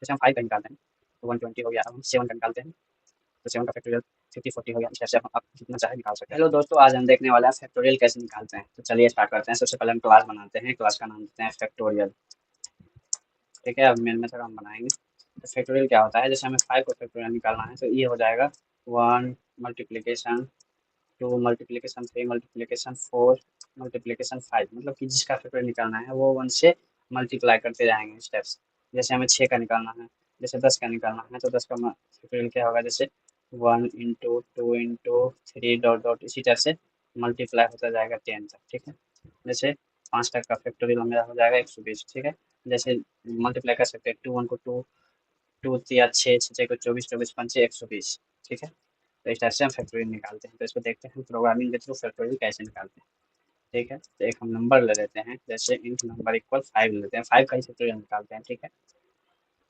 जैसे हम 5 का निकालते हैं तो 120 हो गया। अब हम 7 का निकालते हैं तो 7 का फैक्टोरियल 50 40 हो गया। इस टाइप से आप जितना चाहे निकाल सकते हैं। हेलो दोस्तों, आज हम देखने वाले हैं फैक्टोरियल कैसे निकालते हैं। तो चलिए स्टार्ट करते हैं। सबसे पहले हम क्लास बनाते हैं। क्लास का नाम देते हैं फैक्टोरियल। ठीक है, अब मेन मेथड हम बनाएंगे। तो फैक्टोरियल क्या होता है, जैसे हमें 5 को फैक्टोरियल निकालना है तो ये हो जाएगा 1 मल्टीप्लिकेशन 2 मल्टीप्लिकेशन 3 मल्टीप्लिकेशन 4 मल्टीप्लिकेशन 5, मतलब कि जिसका फैक्टोरियल निकालना है वो 1 से मल्टीप्लाई करते जाएंगे स्टेप्स। जैसे हमें 6 का निकालना है, जैसे 10 का निकालना है तो 10 का फैक्टोरियल क्या होगा, जैसे 1 इंटू 2 इंटू 3 डॉट डॉट इसी तरह से मल्टीप्लाई होता जाएगा 10 तक। ठीक है, जैसे 5 तक का फैक्टोरियल मेरा हो जाएगा 120। ठीक है, जैसे मल्टीप्लाई कर सकते हैं 2 1 को 2 2 या 6 6 को 24 24 5 120। ठीक है, तो इस टाइप से हम फैक्टोरियल निकालते हैं। तो इसको देखते हैं प्रोग्रामिंग के थ्रू फैक्टोरियल कैसे निकालते हैं। ठीक है, तो एक हम नंबर ले लेते हैं, जैसे इंट नंबर इक्वल 5 ले लेते हैं। 5 का ही फैक्टोरियल निकालते हैं। ठीक है,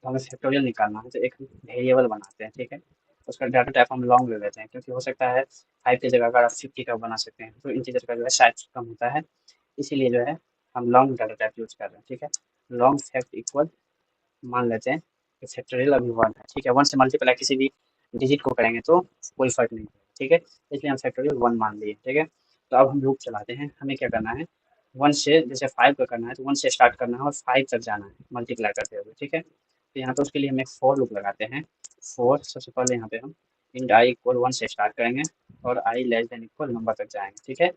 तो हमें फैक्टोरियल निकालना है तो एक वेरिएबल बनाते हैं। ठीक है, उसका डाटा टाइप हम लॉन्ग ले लेते हैं, क्योंकि हो सकता है 5 की जगह अगर आप 50 का बना सकते हैं तो इंटीजर का जो है साइज कम होता है, इसीलिए जो है हम लॉन्ग डाटा टाइप यूज कर रहे हैं। ठीक है, लॉन्ग फैक्ट इक्वल मान लेते हैं कि फैक्टोरियल अभी 1 है। ठीक है, 1 से मल्टीप्लाई किसी भी डिजिट को करेंगे तो कोई फर्क नहीं पड़ेगा। ठीक है, इसलिए हम फैक्टोरियल 1 मान लिए। ठीक है, तो अब हम लूप चलाते हैं। हमें क्या करना है, 1 से जैसे 5 का करना है तो 1 से स्टार्ट करना है और 5 तक जाना है मल्टीप्लाई करते हुए। ठीक है, तो यहाँ पे उसके लिए हम एक फॉर लूप लगाते हैं। फॉर सबसे पहले यहाँ पे हम इंट आई इक्वल 1 से स्टार्ट करेंगे और आई लेस देन इक्वल नंबर तक जाएंगे। ठीक है,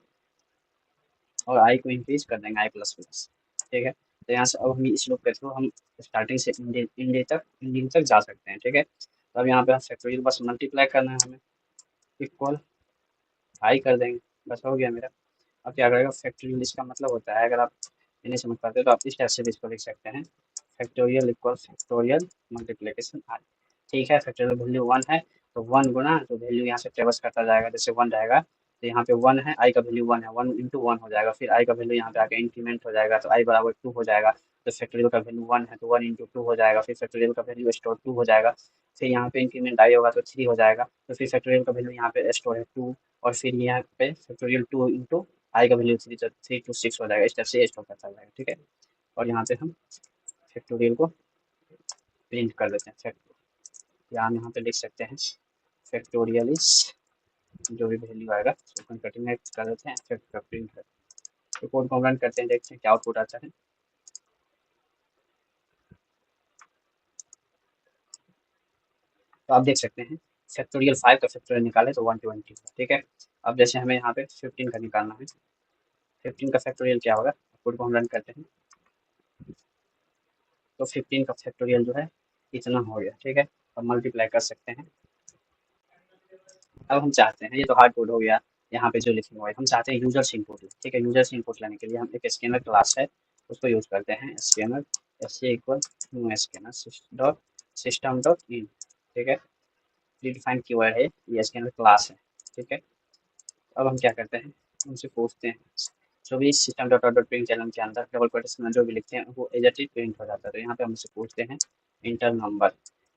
और आई को इंक्रीज कर देंगे आई प्लस प्लस। ठीक है, तो यहाँ से अब हम इस लूप के थ्रू हम स्टार्टिंग से इंडिंग तक जा सकते हैं। ठीक है, तो अब यहाँ पे हम फैक्टोरियल बस मल्टीप्लाई करना है हमें, इक्वल आई कर देंगे, बस हो गया मेरा। अब क्या करेगा फैक्टोरियल, इसका मतलब होता है, अगर आप नहीं समझ पाते तो आप इस टाइप से भी इसको लिख सकते हैं, फैक्टोरियल इक्वल फैक्टोरियल मल्टीप्लिकेशन आई। ठीक है, फैक्टोरियल वैल्यू 1 है तो 1 गुना तो वैल्यू यहाँ से ट्रेवर्स करता जाएगा, जैसे 1 रहेगा तो यहाँ पे 1 है, आई का वैल्यू 1 है, 1 इंटू 1 हो जाएगा, फिर आई का वैल्यू यहाँ पे आके इंक्रीमेंट हो जाएगा तो आई बराबर 2 हो जाएगा। तो फैक्टोरियल का वैल्यू 1 है तो 1 इंटू 2 हो जाएगा, फिर फैक्टोरियल का वैल्यू स्टोर 2 हो जाएगा, फिर यहाँ पे इंक्रीमेंट आई होगा तो 3 हो जाएगा, तो फिर फैक्टोरियल का वैल्यू यहाँ पे स्टोर है 2, और फिर यहाँ पे फैक्टोरियल 2 इंटू आई का वैल्यू 3 तो 3 टू 6 हो जाएगा। इस टाइप से स्टोर करता जाएगा। ठीक है, और यहाँ पे हम फैक्टोरियल को प्रिंट कर देते हैं। या हम यहाँ पे लिख सकते हैं फैक्टोरियल इज, जो भी वैल्यू आएगा उसको कंकैटिनेट कर देते हैं, फिर प्रिंट कर। तो कोड को रन करते हैं, देखते हैं क्या आउटपुट आता है। तो आप देख सकते हैं फैक्टोरियल 5 का फैक्टोरियल निकाले तो 120 है। ठीक है, अब जैसे हमें यहाँ पे 15 का निकालना है, 15 का फैक्टोरियल क्या होगा, कोड को हम रन करते हैं तो 15 का फैक्टोरियल जो है इतना हो गया। ठीक है, अब मल्टीप्लाई कर सकते हैं। अब हम चाहते हैं, ये तो हार्ड कोड हो गया, यहाँ पे जो लिखे हुए हम चाहते हैं यूजर से इनपुट ले। ठीक है, यूजर से इनपुट लेने के लिए हम एक स्कैनर क्लास है उसको यूज करते हैं, scanner S equal new scanner dot system dot in. ठीक है, प्रीडिफाइंड कीवर्ड है, ये स्कैनर क्लास है। ठीक है, अब हम क्या करते हैं, उनसे पूछते हैं, जो भी system dot dot print channel के अंदर डबल कोटेशन में जो भी लिखते हैं वो एज इट प्रिंट हो जाता है। तो यहाँ पे हम उनसे पूछते हैं इंटर नंबर,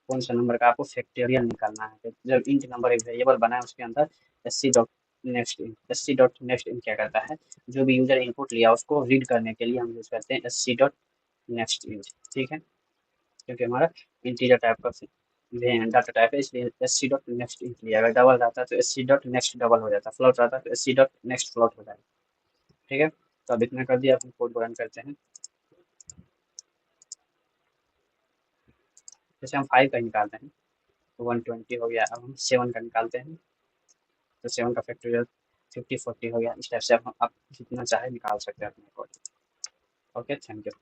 कौन सा नंबर का आपको फैक्टोरियल निकालना है। तो जब इंट नंबर एक वेरिएबल बना है उसके अंदर SC dot next in, SC dot next in क्या करता है, जो भी यूजर इनपुट लिया उसको रीड करने के लिए हम यूज करते हैं एससी डॉट नेक्स्ट इन। ठीक है, क्योंकि हमारा इंटीजर टाइप का डाटा टाइप है, इसलिए S C dot next int लिया। अगर डबल रहता है तो S C dot next double हो जाता है, फ्लोट रहता है तो S C dot next float हो जाएगा। ठीक है, तो अब इतना कर दिया, अपने कोड को रन करते हैं। जैसे हम 5 का निकालते हैं तो 120 हो गया। अब हम 7 का निकालते हैं तो 7 का फैक्टोरियल 50 40 हो गया। इस टाइप से आप जितना चाहे निकाल सकते हैं अपने कोड। Okay, thank you.